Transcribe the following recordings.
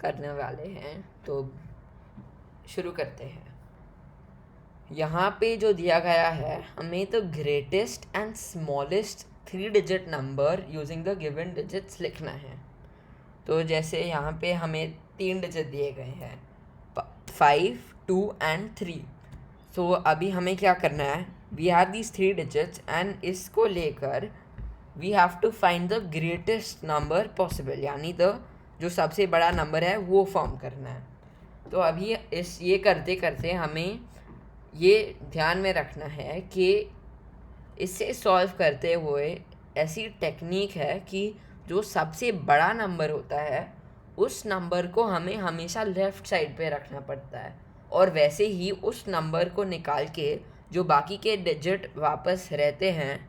करने वाले हैं, तो शुरू करते हैं। यहाँ पे जो दिया गया है, हमें तो greatest and smallest 3 digit number using the given digits लिखना है। तो जैसे यहाँ पे हमें 3 डिजिट दिए गए हैं, 5, 2 एंड 3। तो अभी हमें क्या करना है, we have these 3 digits and इसको लेकर we have to find the greatest number possible, यानी द जो सबसे बड़ा नंबर है वो फॉर्म करना है। तो अभी ये करते करते हमें ये ध्यान में रखना है कि इसे सॉल्व करते हुए ऐसी टेक्निक है कि जो सबसे बड़ा नंबर होता है उस नंबर को हमें हमेशा लेफ़्ट साइड पे रखना पड़ता है, और वैसे ही उस नंबर को निकाल के जो बाकी के डिजिट वापस रहते हैं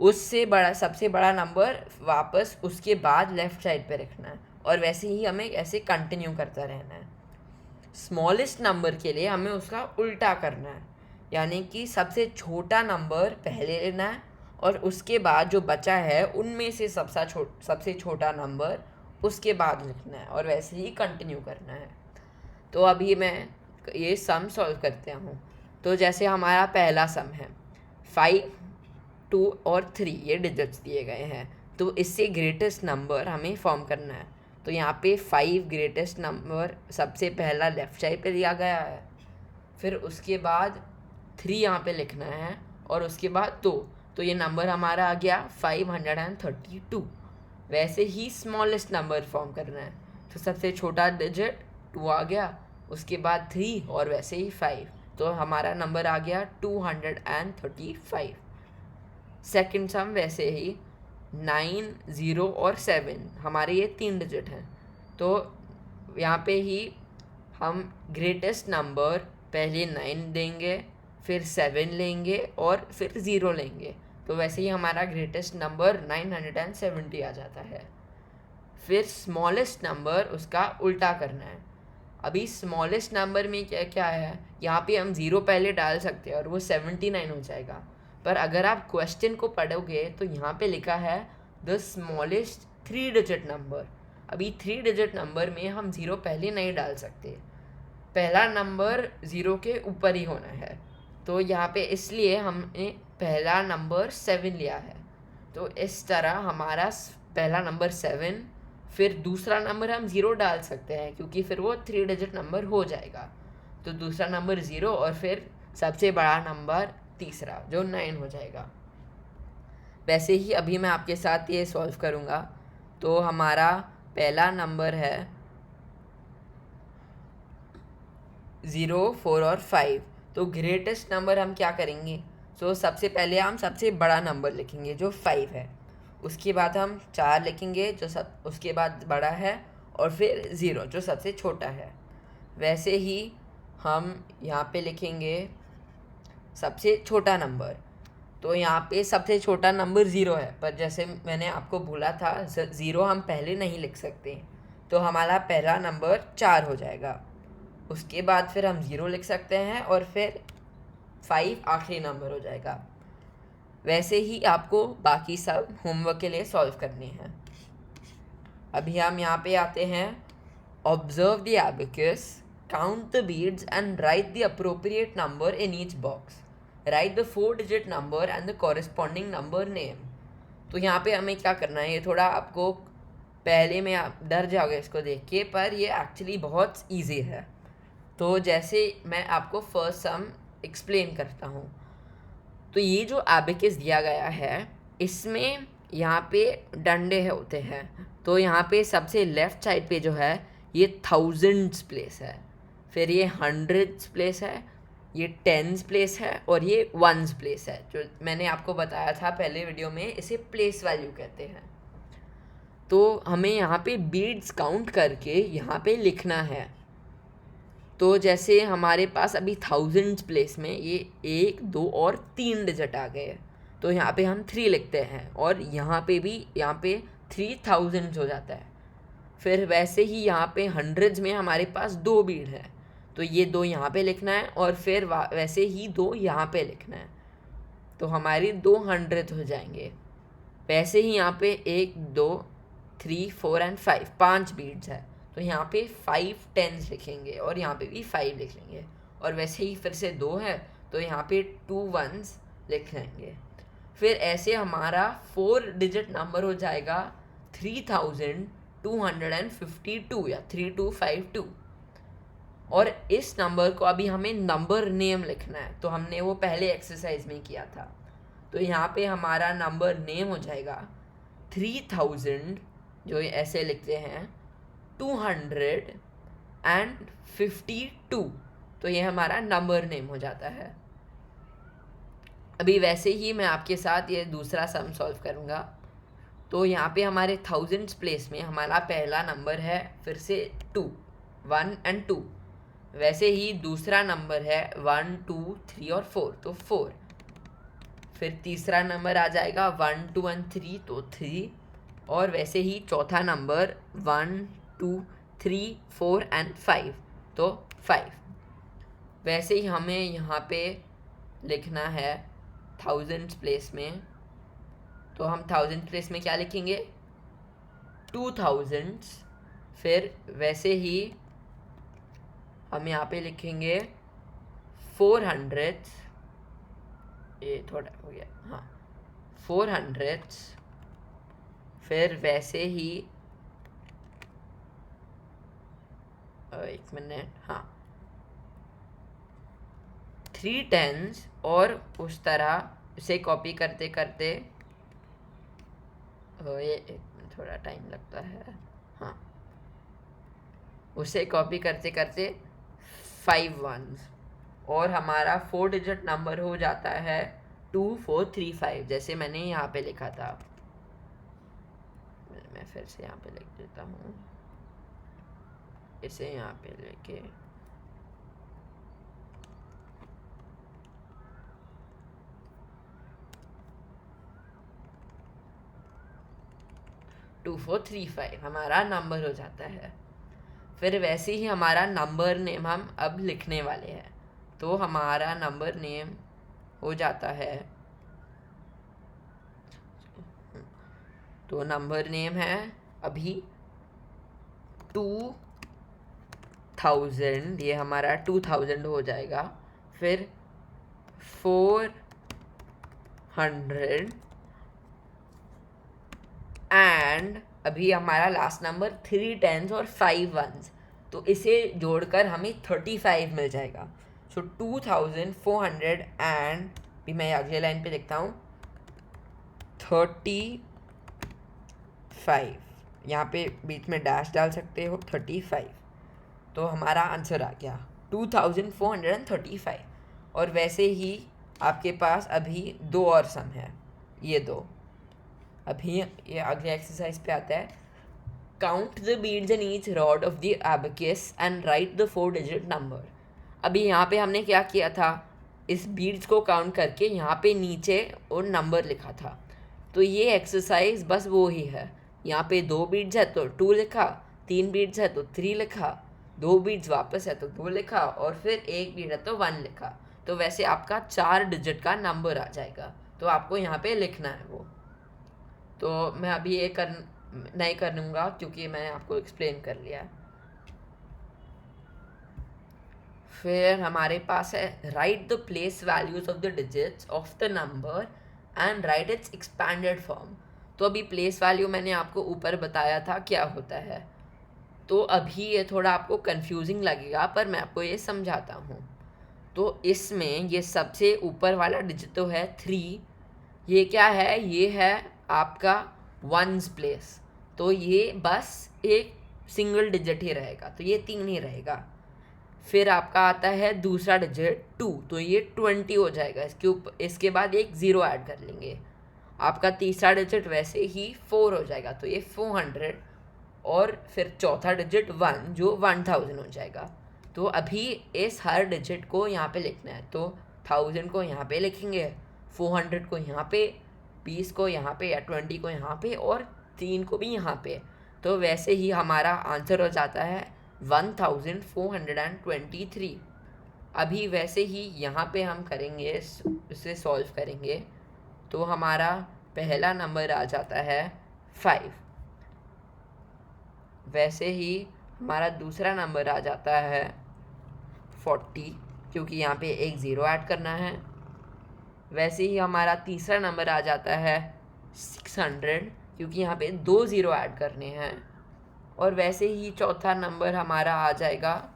उससे बड़ा सबसे बड़ा नंबर वापस उसके बाद लेफ़्ट साइड पे रखना है, और वैसे ही हमें ऐसे कंटिन्यू करता रहना है। स्मॉलेस्ट नंबर के लिए हमें उसका उल्टा करना है, यानी कि सबसे छोटा नंबर पहले लेना है और उसके बाद जो बचा है उनमें से सबसे छोटा नंबर उसके बाद लिखना है, और वैसे ही कंटिन्यू करना है। तो अभी मैं ये सम सॉल्व करते हूँ। तो जैसे हमारा पहला सम है 5, 2 और 3, ये डिजिट्स दिए गए हैं, तो इससे ग्रेटेस्ट नंबर हमें फॉर्म करना है। तो यहाँ पे 5 ग्रेटेस्ट नंबर सबसे पहला लेफ़्ट साइड पे दिया गया है, फिर उसके बाद 3 यहाँ पे लिखना है, और उसके बाद 2। तो ये नंबर हमारा आ गया 532। वैसे ही स्मॉलेस्ट नंबर फॉर्म करना है, तो सबसे छोटा डिजिट 2 आ गया, उसके बाद 3 और वैसे ही 5, तो हमारा नंबर आ गया 235। सेकंड सम वैसे ही 9, 0 और 7, हमारे ये 3 डिजिट हैं, तो यहाँ पे ही हम ग्रेटेस्ट नंबर पहले 9 देंगे, फिर 7 लेंगे और फिर 0 लेंगे, तो वैसे ही हमारा ग्रेटेस्ट नंबर 970 आ जाता है। फिर स्मॉलेस्ट नंबर उसका उल्टा करना है। अभी स्मॉलेस्ट नंबर में क्या क्या है, यहाँ पे हम 0 पहले डाल सकते हैं और वो 79 हो जाएगा, पर अगर आप क्वेश्चन को पढ़ोगे तो यहाँ पे लिखा है द स्मॉलेस्ट 3 डिजिट नंबर। अभी 3 डिजिट नंबर में हम 0 पहले नहीं डाल सकते, पहला नंबर 0 के ऊपर ही होना है, तो यहाँ पे इसलिए हमने पहला नंबर 7 लिया है। तो इस तरह हमारा पहला नंबर 7, फिर दूसरा नंबर हम 0 डाल सकते हैं क्योंकि फिर वो 3 डिजिट नंबर हो जाएगा, तो दूसरा नंबर 0 और फिर सबसे बड़ा नंबर तीसरा जो 9 हो जाएगा। वैसे ही अभी मैं आपके साथ ये सॉल्व करूँगा। तो हमारा पहला नंबर है 0, 4 और 5। तो ग्रेटेस्ट नंबर हम क्या करेंगे, तो सबसे पहले हम सबसे बड़ा नंबर लिखेंगे जो 5 है, उसके बाद हम 4 लिखेंगे जो उसके बाद बड़ा है, और फिर 0 जो सबसे छोटा है। वैसे ही हम यहाँ पे लिखेंगे सबसे छोटा नंबर, तो यहाँ पे सबसे छोटा नंबर 0 है, पर जैसे मैंने आपको बोला था 0 हम पहले नहीं लिख सकते, तो हमारा पहला नंबर 4 हो जाएगा। उसके बाद फिर हम 0 लिख सकते हैं और फिर 5 आखिरी नंबर हो जाएगा। वैसे ही आपको बाकी सब होमवर्क के लिए सॉल्व करनी है। अभी हम यहाँ पे आते हैं, observe the abacus, count the beads and right the appropriate number in each box, right the 4 digit number and the corresponding number name. तो यहाँ पे हमें क्या करना है, ये थोड़ा आपको पहले में आप डर जाओगे इसको देख के, पर ये एक्चुअली बहुत ईजी है। तो जैसे मैं आपको फर्स्ट सम एक्सप्लेन करता हूँ। तो ये जो एबेकस दिया गया है इसमें यहाँ पे डंडे होते हैं, तो यहाँ पे सबसे लेफ़्ट साइड पे जो है ये थाउजेंड्स प्लेस है, फिर ये हंड्रेड्स प्लेस है, ये टेंस प्लेस है और ये वंस प्लेस है। जो मैंने आपको बताया था पहले वीडियो में, इसे प्लेस वैल्यू कहते हैं। तो हमें यहाँ पे बीड्स काउंट करके यहाँ पे लिखना है। तो जैसे हमारे पास अभी थाउजेंड्स प्लेस में ये 1, 2 और 3 डिजिट आ गए, तो यहाँ पे हम 3 लिखते हैं, और यहाँ पे भी यहाँ पे 3000 हो जाता है। फिर वैसे ही यहाँ पे हंड्रेड्स में हमारे पास 2 बीड है, तो ये 2 यहाँ पे लिखना है, और फिर वैसे ही 2 यहाँ पे लिखना है, तो हमारी 200 हो जाएंगे। वैसे ही यहाँ पे 1, 2, 3, 4 एंड 5 5 बीड्स है, तो यहाँ पे 5 10s लिखेंगे और यहाँ पे भी 5 लिख लेंगे, और वैसे ही फिर से 2 है तो यहाँ पे 2 1s लिख लेंगे। फिर ऐसे हमारा 4 डिजिट नंबर हो जाएगा 3252 या 3252। और इस नंबर को अभी हमें नंबर नेम लिखना है, तो हमने वो पहले एक्सरसाइज में किया था। तो यहाँ पे हमारा नंबर नेम हो जाएगा 3000, जो ऐसे लिखते हैं 252, तो ये हमारा नंबर नेम हो जाता है। अभी वैसे ही मैं आपके साथ ये दूसरा सम सॉल्व करूँगा। तो यहाँ पे हमारे थाउजेंड्स प्लेस में हमारा पहला नंबर है फिर से 2, 1 and 2। वैसे ही दूसरा नंबर है 1 2 3 और 4, तो 4। फिर तीसरा नंबर आ जाएगा 1 2 and 3, तो 3। और वैसे ही चौथा नंबर 1 2 3 4 and 5, तो 5। वैसे ही हमें यहाँ पे लिखना है थाउजेंड्स प्लेस में, तो हम थाउजेंड प्लेस में क्या लिखेंगे 2000। फिर वैसे ही हम यहाँ पे लिखेंगे 400, ये थोड़ा हो गया, हाँ 400। फिर वैसे ही एक मिनट, हाँ 3 10s, और उस तरह इसे कॉपी करते करते ये थोड़ा टाइम लगता है, हाँ उसे कॉपी करते करते 5 1s, और हमारा 4 डिजिट नंबर हो जाता है 2435, जैसे मैंने यहाँ पे लिखा था। मैं फिर से यहाँ पे लिख देता हूँ, इसे यहाँ पे लेके 2435 हमारा नंबर हो जाता है। फिर वैसे ही हमारा नंबर नेम हम अब लिखने वाले हैं, तो हमारा नंबर नेम हो जाता है, तो नंबर नेम है अभी 2000, ये हमारा 2000 हो जाएगा। फिर 400 एंड अभी हमारा लास्ट नंबर 3 10s और 5 1s, तो इसे जोड़कर हमें 35 मिल जाएगा। सो 2400 एंड भी मैं अगले लाइन पे लिखता हूँ 35, यहाँ पे बीच में डैश डाल सकते हो 35, तो हमारा आंसर आ गया 2435। और वैसे ही आपके पास अभी 2 और सम है, ये 2। अभी ये अगले एक्सरसाइज पे आता है, count the beads in each rod of the abacus and right the 4 digit number. अभी यहाँ पे हमने क्या किया था, इस बीड्स को काउंट करके यहाँ पे नीचे और नंबर लिखा था। तो ये एक्सरसाइज बस वो ही है, यहाँ पे 2 बीड्स है तो 2 लिखा, 3 बीड्स है तो 3 लिखा, 2 बीड्स वापस है तो 2 लिखा, और फिर 1 बीड है तो 1 लिखा। तो वैसे आपका 4 डिजिट का नंबर आ जाएगा, तो आपको यहाँ पे लिखना है वो। तो मैं अभी ये नहीं करूँगा क्योंकि मैंने आपको एक्सप्लेन कर लिया है। फिर हमारे पास है right the place values of the digits of the number and right it's expanded form. तो अभी प्लेस वैल्यू मैंने आपको ऊपर बताया था क्या होता है, तो अभी ये थोड़ा आपको कंफ्यूजिंग लगेगा पर मैं आपको ये समझाता हूँ। तो इसमें ये सबसे ऊपर वाला डिजिट तो है 3, ये क्या है, ये है आपका 1s प्लेस, तो ये बस एक सिंगल डिजिट ही रहेगा, तो ये 3 ही रहेगा। फिर आपका आता है दूसरा डिजिट 2, तो ये 20 हो जाएगा, इसके बाद एक 0 ऐड कर लेंगे। आपका तीसरा डिजिट वैसे ही 4 हो जाएगा, तो ये 400, और फिर चौथा डिजिट 1 जो 1000 हो जाएगा। तो अभी इस हर डिजिट को यहाँ पे लिखना है, तो 1000 को यहाँ पे लिखेंगे, 400 को यहाँ पे, 20 को यहाँ पे या 20 को यहाँ पे, और 3 को भी यहाँ पे। तो वैसे ही हमारा आंसर हो जाता है 1423। अभी वैसे ही यहाँ पे हम करेंगे, इसे सॉल्व करेंगे, तो हमारा पहला नंबर आ जाता है 5। वैसे ही हमारा दूसरा नंबर आ जाता है 40, क्योंकि यहाँ पे एक ज़ीरो ऐड करना है। वैसे ही हमारा तीसरा नंबर आ जाता है 600, क्योंकि यहाँ पे 2 ज़ीरो ऐड करने हैं। और वैसे ही चौथा नंबर हमारा आ जाएगा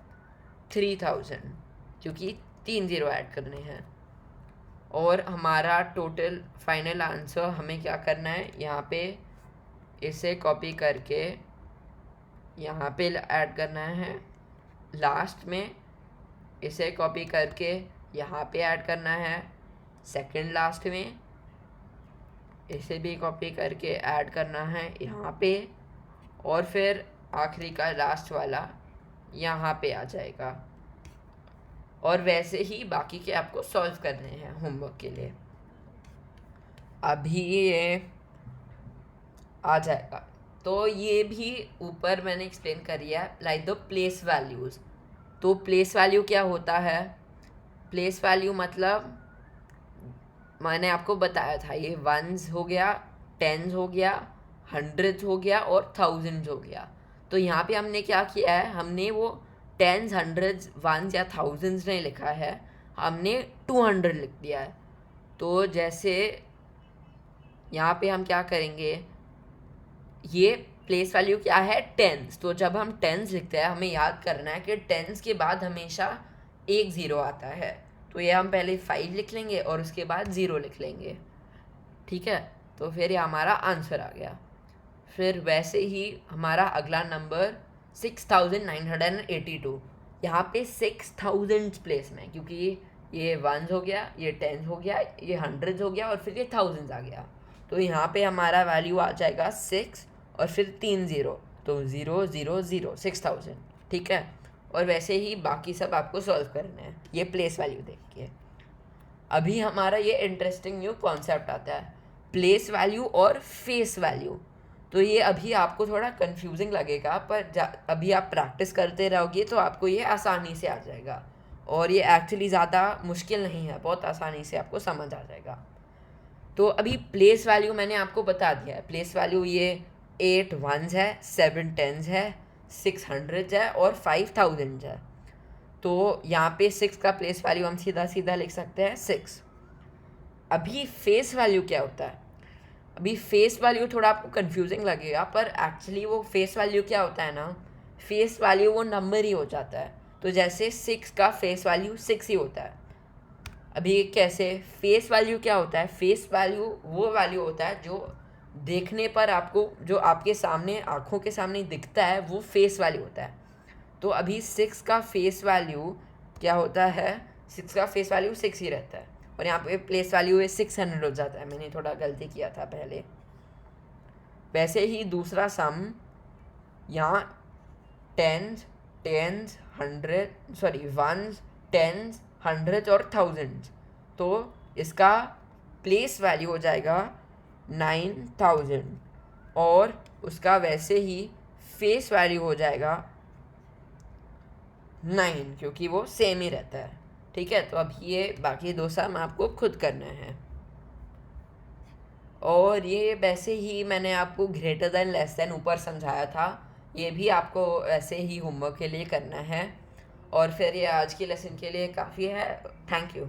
3000, क्योंकि 3 ज़ीरो ऐड करने हैं। और हमारा टोटल फाइनल आंसर हमें क्या करना है, यहाँ पे इसे कॉपी करके यहाँ पे ऐड करना है, लास्ट में इसे कॉपी करके यहाँ पे ऐड करना है, सेकंड लास्ट में इसे भी कॉपी करके ऐड करना है यहाँ पे, और फिर आखिरी का लास्ट वाला यहाँ पे आ जाएगा। और वैसे ही बाकी के आपको सॉल्व करने हैं होमवर्क के लिए। अभी ये आ जाएगा, तो ये भी ऊपर मैंने एक्सप्लेन करी है, लाइक द प्लेस वैल्यूज़। तो प्लेस वैल्यू क्या होता है, प्लेस वैल्यू मतलब मैंने आपको बताया था, ये वंस हो गया, टेंस हो गया, हंड्रेड्स हो गया और थाउजेंड्स हो गया। तो यहाँ पे हमने क्या किया है, हमने वो टेंस, हंड्रेड्स, वंस या थाउजेंड्स नहीं लिखा है, हमने 200 लिख दिया है। तो जैसे यहाँ पे हम क्या करेंगे, ये प्लेस वैल्यू क्या है, टेंस। तो जब हम टेंस लिखते हैं हमें याद करना है कि टेंस के बाद हमेशा एक ज़ीरो आता है। तो ये हम पहले 5 लिख लेंगे और उसके बाद 0 लिख लेंगे, ठीक है। तो फिर ये हमारा आंसर आ गया। फिर वैसे ही हमारा अगला नंबर 6982, यहाँ पे 6000 प्लेस में, क्योंकि ये वंस हो गया, ये टेंस हो गया, ये हंड्रेड्स हो गया और फिर ये थाउजेंड्स आ गया। तो यहाँ पे हमारा वैल्यू आ जाएगा 6 और फिर 3 ज़ीरो, तो 0 0 0 6000, ठीक है। और वैसे ही बाकी सब आपको सॉल्व करना है ये प्लेस वैल्यू देख के। अभी हमारा ये इंटरेस्टिंग न्यू कॉन्सेप्ट आता है, प्लेस वैल्यू और फेस वैल्यू। तो ये अभी आपको थोड़ा कंफ्यूजिंग लगेगा, पर अभी आप प्रैक्टिस करते रहोगे तो आपको ये आसानी से आ जाएगा। और ये एक्चुअली ज़्यादा मुश्किल नहीं है, बहुत आसानी से आपको समझ आ जाएगा। तो अभी प्लेस वैल्यू मैंने आपको बता दिया है। प्लेस वैल्यू ये 8 वंस है, 7 टेंस है, 6 हंड्रेड्स है और 5 थाउजेंड्स है। तो यहाँ पे 6 का प्लेस वैल्यू हम सीधा सीधा लिख सकते हैं 6। अभी फेस वैल्यू क्या होता है, अभी फेस वैल्यू थोड़ा आपको कंफ्यूजिंग लगेगा, पर एक्चुअली वो फेस वैल्यू क्या होता है ना, फेस वैल्यू वो नंबर ही हो जाता है। तो जैसे 6 का फेस वैल्यू 6 ही होता है। अभी कैसे, फेस वैल्यू क्या होता है, फेस वैल्यू वो वैल्यू होता है जो देखने पर आपको, जो आपके सामने आँखों के सामने दिखता है, वो फेस वैल्यू होता है। तो अभी 6 का फेस वैल्यू क्या होता है, 6 का फेस वैल्यू 6 ही रहता है, और यहाँ पे प्लेस वैल्यू 600 हो जाता है। मैंने थोड़ा गलती किया था पहले। वैसे ही दूसरा सम, यहाँ टेंस, वंस, टेंस, हंड्रेड्स और थाउजेंड्स। तो इसका प्लेस वैल्यू हो जाएगा 9000 और उसका वैसे ही फेस वैल्यू हो जाएगा 9, क्योंकि वो सेम ही रहता है, ठीक है। तो अब ये बाकी दो सम आपको खुद करना है। और ये वैसे ही मैंने आपको ग्रेटर देन लेस देन ऊपर समझाया था, ये भी आपको ऐसे ही होमवर्क के लिए करना है। और फिर ये आज के लेसन के लिए काफ़ी है। Thank you.